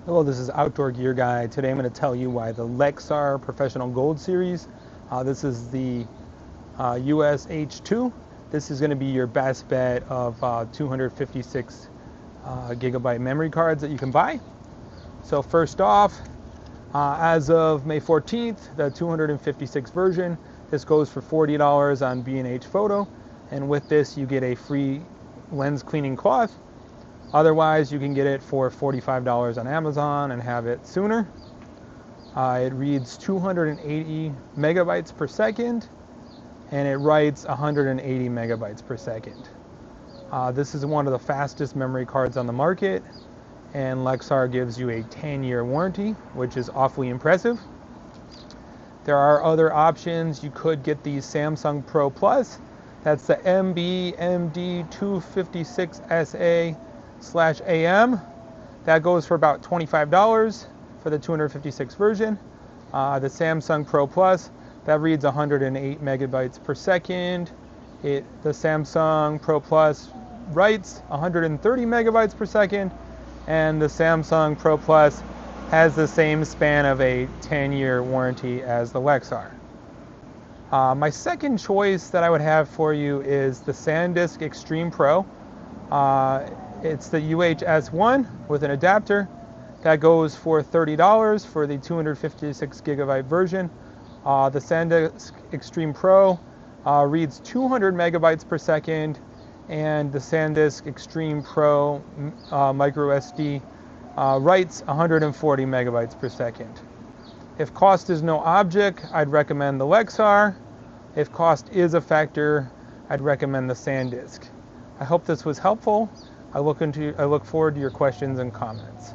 Hello, this is Outdoor Gear Guy. Today I'm going to tell you why the Lexar Professional Gold series, this is the USH-II. This is going to be your best bet of 256 gigabyte memory cards that you can buy. So first off, as of May 14th, the 256 version, this goes for $40 on B&H Photo, and with this you get a free lens cleaning cloth. Otherwise, you can get it for $45 on Amazon and have it sooner. It reads 280 megabytes per second, and it writes 180 megabytes per second. This is one of the fastest memory cards on the market, and Lexar gives you a 10-year warranty, which is awfully impressive. There are other options. You could get the Samsung Pro Plus. That's the MB256SA/AM. That goes for about $25 for the 256 version. The Samsung Pro Plus, that reads 108 megabytes per second. The Samsung Pro Plus writes 130 megabytes per second, and the Samsung Pro Plus has the same span of a 10-year warranty as the Lexar. My second choice that I would have for you is the SanDisk Extreme Pro. It's the UHS-I with an adapter. That goes for $30 for the 256 gigabyte version. The SanDisk Extreme Pro reads 200 megabytes per second, and the SanDisk Extreme Pro MicroSD writes 140 megabytes per second. If cost is no object, I'd recommend the Lexar. If cost is a factor, I'd recommend the SanDisk. I hope this was helpful. I look forward to your questions and comments.